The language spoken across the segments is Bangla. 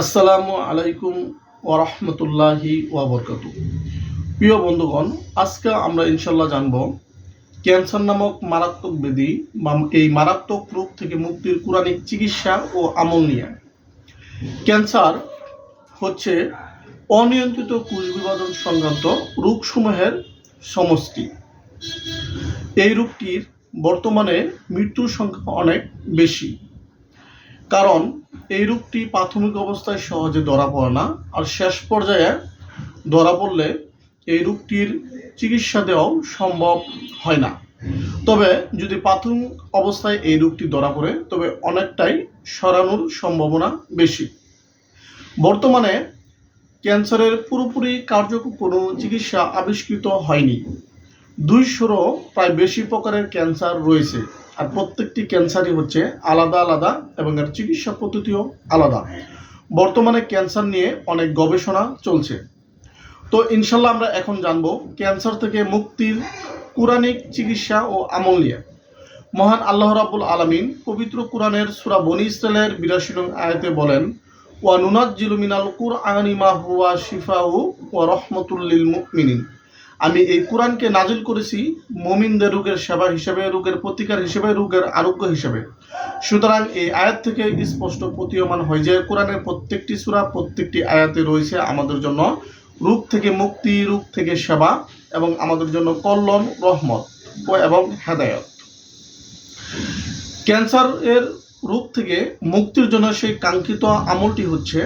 আসসালামু আলাইকুম ওয়া রাহমাতুল্লাহি ওয়া বারাকাতুহু। প্রিয় বন্ধুগণ, আজকে আমরা ইনশাআল্লাহ জানব ক্যান্সার নামক মারাত্মক ব্যাধি বা এই মারাত্মক রোগ থেকে মুক্তির কুরআনিক চিকিৎসা ও আমল নিয়ে। ক্যান্সার হচ্ছে অনিয়ন্ত্রিত কোষ বিভাজন সংক্রান্ত রোগসমূহের সমষ্টি। এই রোগটির বর্তমানে মৃত্যুর সংখ্যা অনেক বেশি, কারণ এই রোগটি প্রাথমিক অবস্থায় সহজে ধরা পড়ে না, আর শেষ পর্যায়ে ধরা পড়লে এই রোগটির চিকিৎসা দেওয়াও সম্ভব হয় না। তবে যদি প্রাথমিক অবস্থায় এই রোগটি ধরা পড়ে তবে অনেকটাই সরানোর সম্ভাবনা বেশি। বর্তমানে ক্যান্সারের পুরোপুরি কার্যকর কোনো চিকিৎসা আবিষ্কৃত হয়নি। 200-রও প্রায় বেশি প্রকারের ক্যান্সার রয়েছে, আর প্রত্যেকটি ক্যান্সারই হচ্ছে আলাদা আলাদা এবং এর চিকিৎসা পদ্ধতিও আলাদা। বর্তমানে ক্যান্সার নিয়ে অনেক গবেষণা চলছে। তো ইনশাল্লাহ আমরা এখন জানবো ক্যান্সার থেকে মুক্তির কুরআনিক চিকিৎসা ও আমল নিয়ে। মহান আল্লাহ রাব্বুল আলামিন পবিত্র কুরআনের সূরা বনী ইসরাঈলের 82 নং আয়াতে বলেন, ওয়া নুনাজ্জিলু মিনাল কুরআনি মা হুয়া শিফাউ ওয়া রাহমাতুল লিল মুমিনিন। আমি এই কোরআনকে নাজিল করেছি মুমিনদের রোগের সেবা হিসেবে, রোগের প্রতিকার হিসেবে, রোগের আরোগ্য হিসেবে। সুতরাং এই আয়াত থেকে স্পষ্ট প্রতীয়মান হয় যে কোরআনের প্রত্যেকটি সূরা, প্রত্যেকটি আয়াতে রয়েছে আমাদের জন্য রোগ থেকে মুক্তি, রোগ থেকে সেবা এবং আমাদের জন্য কল্যাণ, রহমত এবং হেদায়েত। ক্যান্সারের রোগ থেকে মুক্তির জন্য সেই কাঙ্ক্ষিত আমলটি হচ্ছে,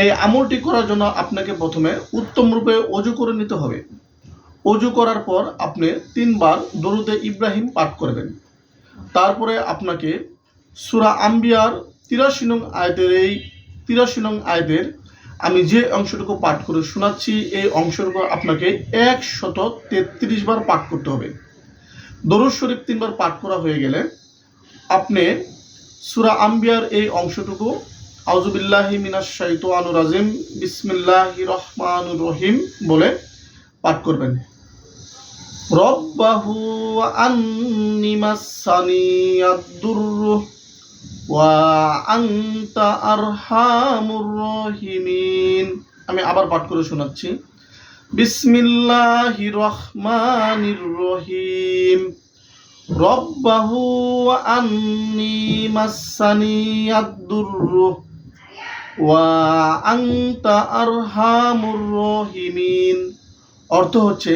এই আমলটি করার জন্য আপনাকে প্রথমে উত্তম রূপে ওযু করে নিতে হবে। ওযু করার পর আপনি 3 বার দরুদে ইব্রাহিম পাঠ করবেন। তারপরে আপনাকে সূরা আম্বিয়ার 83 নং আয়াতের এই 83 নং আয়াতের আমি যে অংশটুকু পাঠ করে শোনাচ্ছি, এই অংশটুকু আপনাকে 133 বার পাঠ করতে হবে। দরুদ শরীফ 3 বার পাঠ করা হয়ে গেলে আপনি সূরা আম্বিয়ার এই অংশটুকু আউযু বিল্লাহি মিনাশ শাইতানির রাজিম বিসমিল্লাহির রহমানির রহিম বলে পাঠ করবেন। রব্বাহু আন্নি মাসানিয়াদ-দুররু ওয়া আনতা আরহামুর রাহিমিন। আমি আবার পাঠ করে শোনাচ্ছি। বিসমিল্লাহির রহমানির রহিম। রব্বাহু আন্নি মাসানিয়াদ-দুররু ওয়া আনতা আরহামুর রাহিমিন। অর্থ হচ্ছে,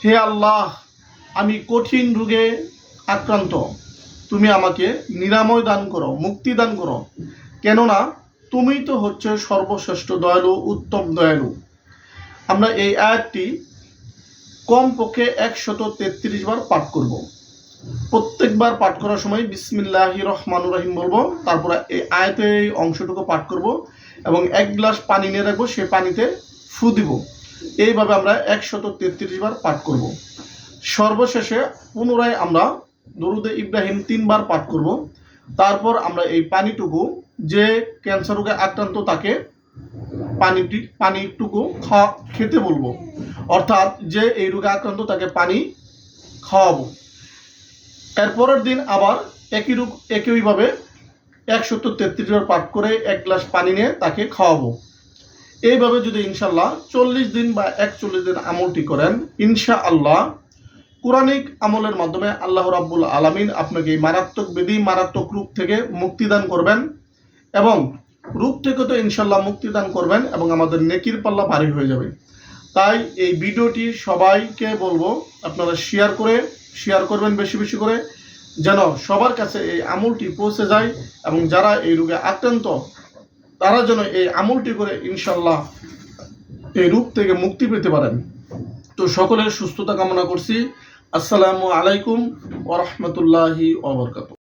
হে আল্লাহ, আমি কঠিন রোগে আক্রান্ত, তুমি আমাকে নিরাময় দান করো, মুক্তি দান করো, কেননা তুমিই তো হচ্ছে সর্বশ্রেষ্ঠ দয়ালু, উত্তম দয়ালু। আমরা এই আয়াতটি কমপক্ষে 133 বার পাঠ করব। প্রত্যেকবার পাঠ করার সময় বিসমিল্লাহির রহমানির রহিম বলবো, তারপরে এই আয়াতের এই অংশটুকু পাঠ করব এবং 1 গ্লাস পানি নিয়ে রাখবো, সেই পানিতে ফু দিব। এইভাবে আমরা 133 বার পাঠ করব। সর্বশেষে পুনরায় আমরা দরুদে ইব্রাহিম 3 বার পাঠ করব। তারপর আমরা এই পানিটুকু যে ক্যান্সার রোগে আক্রান্ত তাকে পানিটুকু খেতে বলবো, অর্থাৎ যে এই রোগে আক্রান্ত তাকে পানি খাওয়াবো। এরপরের দিন আবার একইভাবে 133 বার পাঠ করে 1 গ্লাস পানি নিয়ে তাকে খাওয়াবো। এইভাবে যদি ইনশাআল্লাহ 40 দিন বা 41 দিন আমলটি করেন, ইনশাআল্লাহ কুরআনিক আমলের মাধ্যমে আল্লাহ রাব্বুল আলামিন আপনাকে এই মারাত্মক ব্যাধি, মারাত্মক রোগ থেকে মুক্তিদান করবেন এবং রোগ থেকে তো ইনশাআল্লাহ মুক্তিদান করবেন এবং আমাদের নেকির পাল্লা ভারী হয়ে যাবে। তাই এই ভিডিওটি সবাইকে বলবো আপনারা শেয়ার করবেন বেশি বেশি করে, যেন সবার কাছে এই আমলটি পৌঁছে যায় এবং যারা এই রোগে আক্রান্ত তারা যেন এই আমলটি করে ইনশাআল্লাহ এই রোগ থেকে মুক্তি পেতে পারেন। তো সকলের সুস্থতা কামনা করছি। আসসালামু আলাইকুম ওয়া রাহমাতুল্লাহি ওয়া বারাকাতুহু।